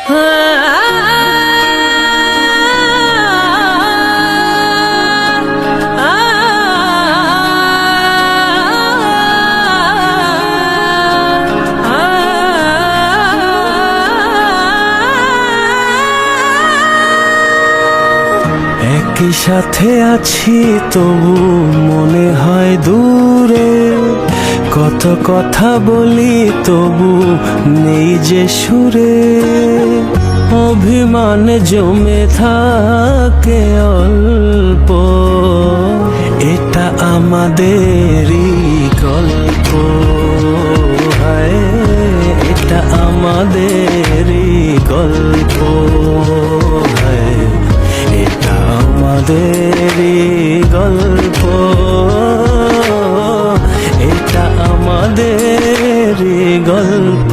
একই সাথে আছি তবু মনে হয় দূরে, কত কথা বলি তবু নেই যে সুরে। অভিমান জমে থাকে অল্প, এটা আমাদেরই গল্প। হায়, এটা আমাদেরই গল্প। হায়, এটা আমাদেরই গল্প। এটা আমাদেরই গল্প।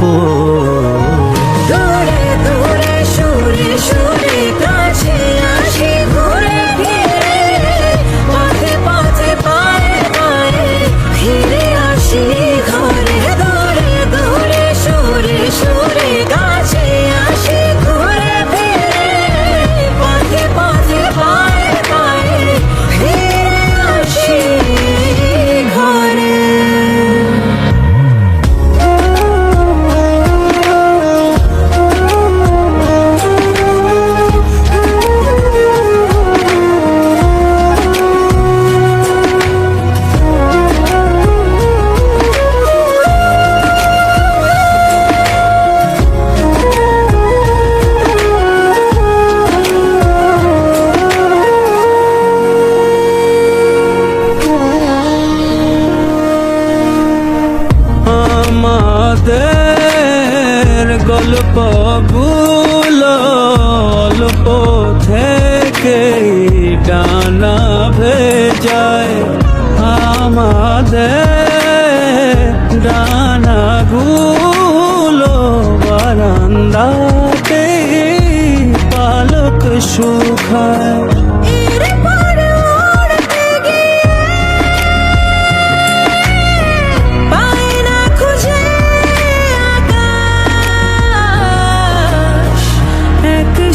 দূরে দূরে সুরে সুরে কাছে আসি ঘুরে ফিরে, পথে পথে পায়ে পায়ে ফিরে আসি ঘরে। দূরে দূরে সুরে সুরে কাছে আসি ঘুরে ফিরে, পথে পথে পায়ে পায়ে ফিরে আসি ঘরে। আমাদের গল্পগুলো অল্প থেকেই ডানা ভেজায়। আমাদের ডানাগুলো বারান্দাতে পালক শুকায়।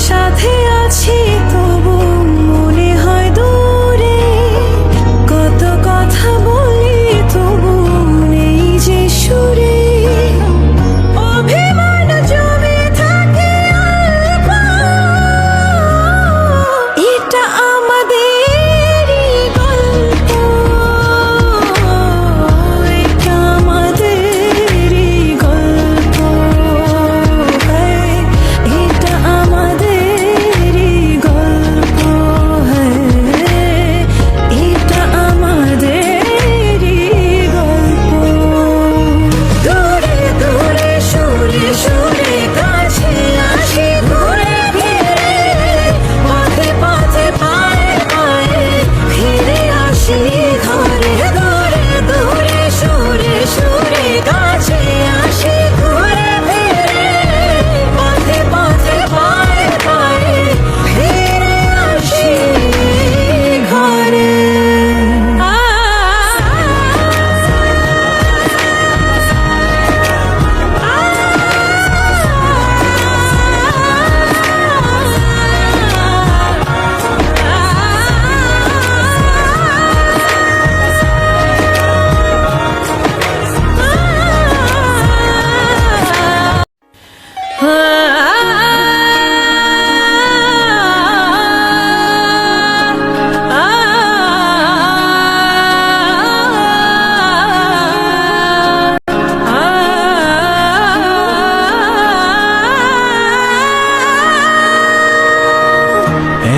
সাথে আছি তবু মনে হয় দূরে, কত কথা বলি তবু নেই যে সুরে। অভিমান জমে থাকে অল্প, এটা আমাদেরই গল্প। এটা আমাদেরই গল্প। এটা আমাদেরই গল্প। এটা আমাদেরই গল্প। দূরে দূরে সুরে সুরে কাছে আসি ঘুরে ফিরে, পথে পথে পায়ে পায়ে ফিরে আসি ঘরে। দূরে দূরে সুরে সুরে কাছে আসি ঘুরে ফিরে, পথে পথে পায়ে পায়ে ফিরে আসি ঘরে।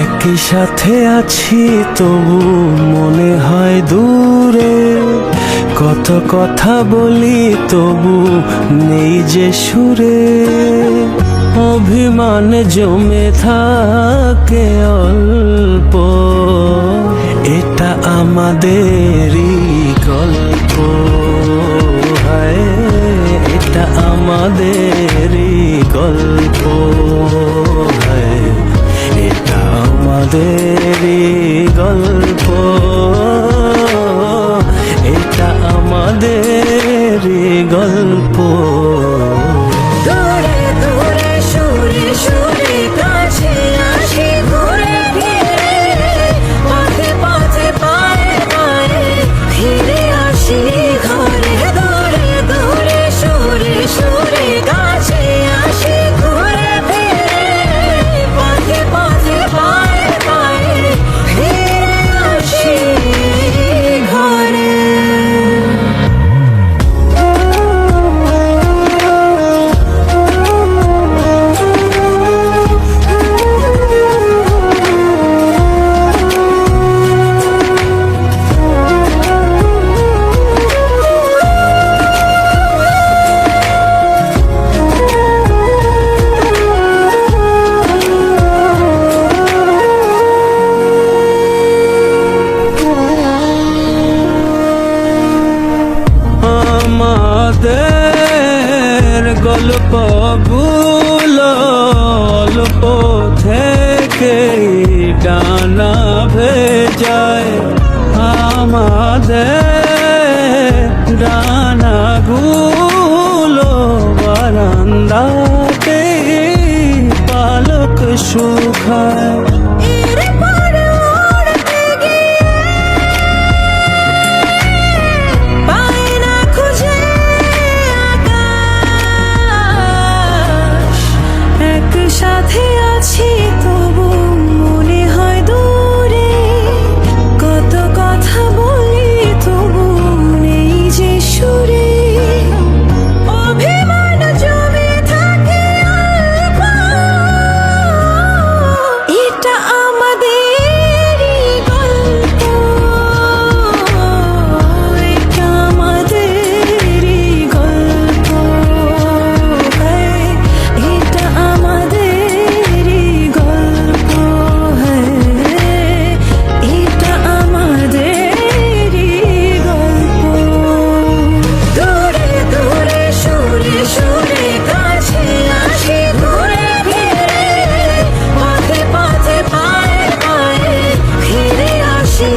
একই সাথে আছি তবু মনে হয় দূরে, কত কথা বলি তবু নেই যে সুরে। অভিমান জমে থাকে অল্প, এটা আমাদেরই গল্প। হায়, এটা আমাদেরই গল্প। হায়, এটা আমাদেরই গল্প। এটা আমাদেরই গল্প। দূরে দূরে সুরে সুরে বুক শুকায়। এরপরে উড়তে গিয়ে পাই না খুঁজে আকাশ, একসাথে আছি তবু মনে হয় দূরে, কত কথা বলি তবু নেই যে সুরে, অভিমান জমে থাকে অল্প, এটা আমাদেরই গল্প, এটা আমাদেরই গল্প, এটা আমাদেরই গল্প, এটা আমাদেরই গল্প। দূরে দূরে সুরে সুরে কাছে আসি ঘুরে ফিরে, পথে পথে পায়ে পায়ে ফিরে আসি।